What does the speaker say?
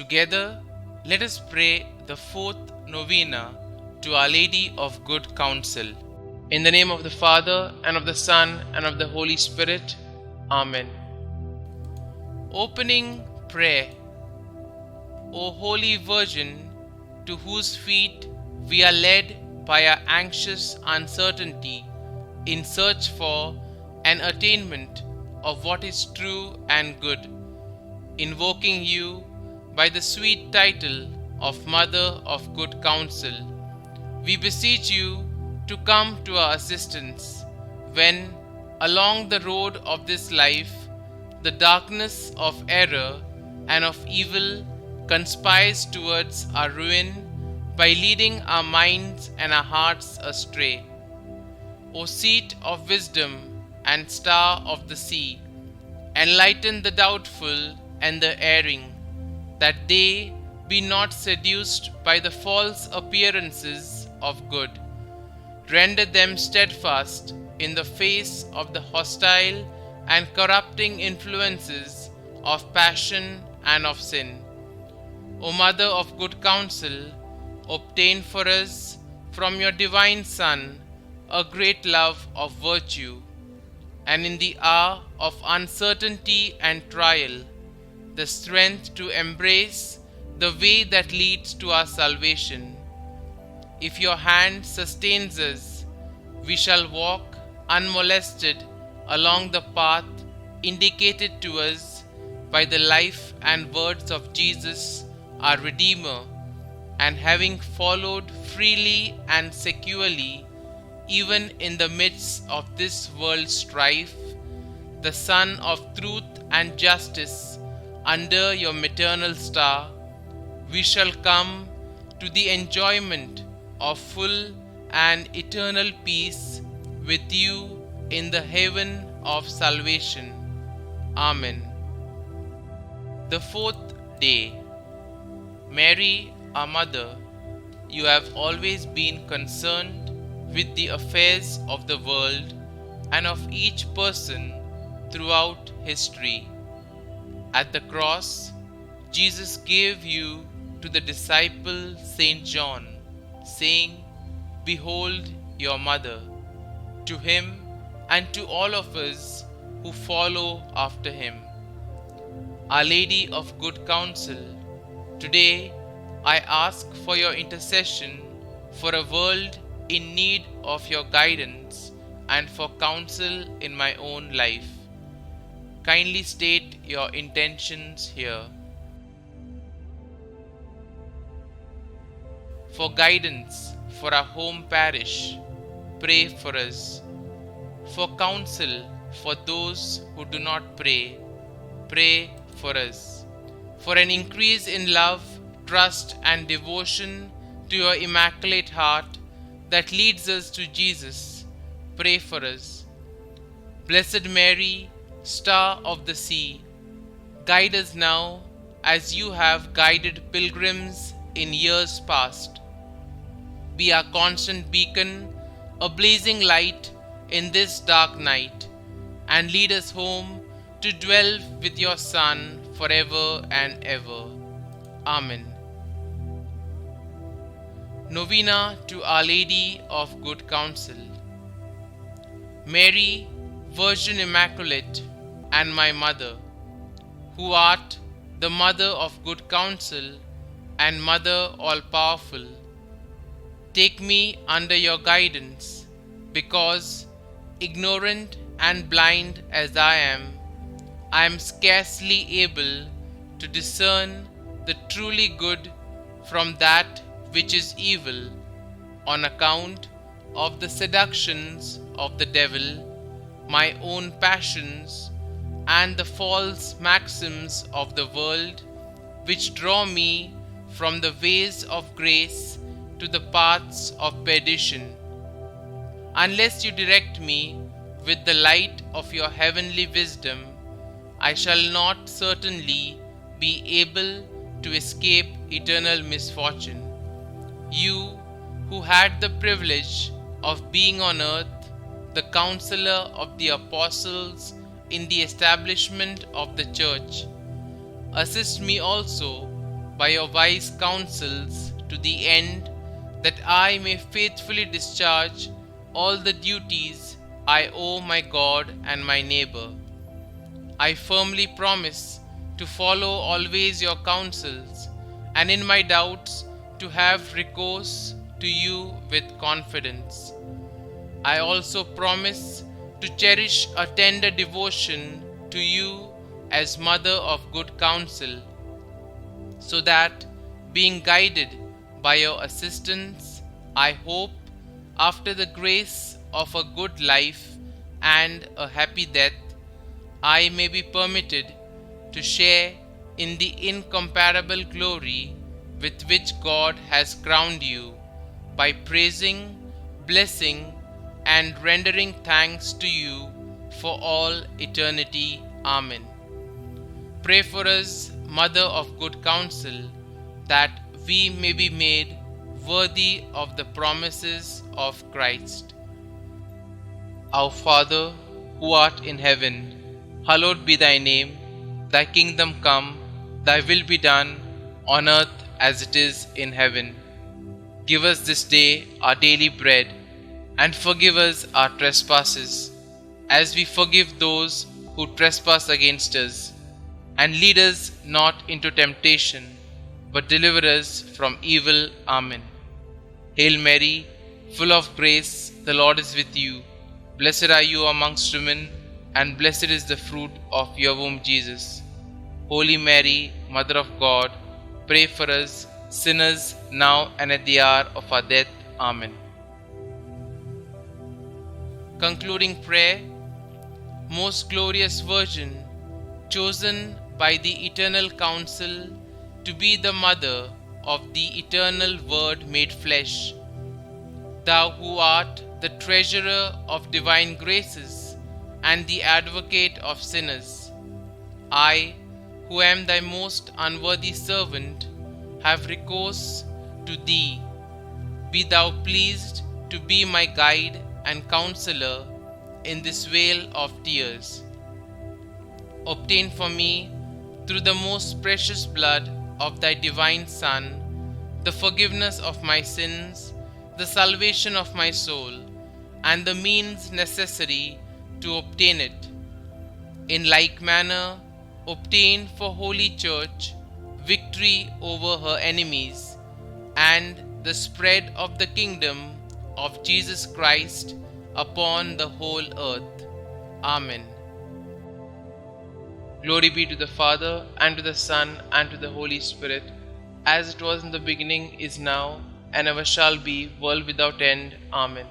Together, let us pray the fourth Novena to Our Lady of Good Counsel. In the name of the Father, and of the Son, and of the Holy Spirit. Amen. Opening Prayer. O Holy Virgin, to whose feet we are led by our anxious uncertainty in search for an attainment of what is true and good, invoking you by the sweet title of Mother of Good Counsel, we beseech you to come to our assistance when, along the road of this life, the darkness of error and of evil conspires towards our ruin by leading our minds and our hearts astray. O seat of wisdom and star of the sea, enlighten the doubtful and the erring, that they be not seduced by the false appearances of good. Render them steadfast in the face of the hostile and corrupting influences of passion and of sin. O Mother of Good Counsel, obtain for us from your divine Son a great love of virtue, and in the hour of uncertainty and trial, the strength to embrace the way that leads to our salvation. If your hand sustains us, we shall walk unmolested along the path indicated to us by the life and words of Jesus, our Redeemer, and having followed freely and securely, even in the midst of this world's strife, the Sun of truth and justice under your maternal star, we shall come to the enjoyment of full and eternal peace with you in the heaven of salvation. Amen. The fourth day. Mary, our Mother, you have always been concerned with the affairs of the world and of each person throughout history. At the cross, Jesus gave you to the disciple Saint John, saying, "Behold your mother." To him and to all of us who follow after him. Our Lady of Good Counsel, today I ask for your intercession for a world in need of your guidance and for counsel in my own life. Kindly state your intentions here. For guidance for our home parish, pray for us. For counsel for those who do not pray, pray for us. For an increase in love, trust, and devotion to your Immaculate Heart that leads us to Jesus, pray for us. Blessed Mary, Star of the Sea, guide us now as you have guided pilgrims in years past. Be our constant beacon, a blazing light in this dark night, and lead us home to dwell with your Son forever and ever. Amen. Novena to Our Lady of Good Counsel. Mary, Virgin Immaculate, and my Mother, who art the Mother of Good Counsel and Mother all-powerful, take me under your guidance, because, ignorant and blind as I am scarcely able to discern the truly good from that which is evil, on account of the seductions of the devil, my own passions, and the false maxims of the world, which draw me from the ways of grace to the paths of perdition. Unless you direct me with the light of your heavenly wisdom, I shall not certainly be able to escape eternal misfortune. You, who had the privilege of being on earth the counselor of the apostles in the establishment of the Church, assist me also by your wise counsels, to the end that I may faithfully discharge all the duties I owe my God and my neighbor. I firmly promise to follow always your counsels, and in my doubts to have recourse to you with confidence. I also promise to cherish a tender devotion to you as Mother of good counsel, so that, being guided by your assistance, I hope, after the grace of a good life and a happy death, I may be permitted to share in the incomparable glory with which God has crowned you, by praising, blessing, and rendering thanks to you for all eternity. Amen. Pray for us, Mother of good counsel, that we may be made worthy of the promises of Christ. Our Father, who art in heaven, hallowed be thy name. Thy kingdom come, thy will be done, on earth as it is in heaven. Give us this day our daily bread, and forgive us our trespasses, as we forgive those who trespass against us. And lead us not into temptation, but deliver us from evil. Amen. Hail Mary, full of grace, the Lord is with you. Blessed are you amongst women, and blessed is the fruit of your womb, Jesus. Holy Mary, Mother of God, pray for us sinners, now and at the hour of our death. Amen. Concluding prayer. Most glorious Virgin, chosen by the eternal counsel to be the mother of the eternal Word made flesh, thou who art the treasurer of divine graces and the advocate of sinners, I, who am thy most unworthy servant, have recourse to thee. Be thou pleased to be my guide and counselor in this vale of tears. Obtain for me, through the most precious blood of thy divine Son, the forgiveness of my sins, the salvation of my soul, and the means necessary to obtain it. In like manner, obtain for Holy Church victory over her enemies, and the spread of the kingdom of Jesus Christ upon the whole earth. Amen. Glory be to the Father, and to the Son, and to the Holy Spirit, as it was in the beginning, is now, and ever shall be, world without end. Amen.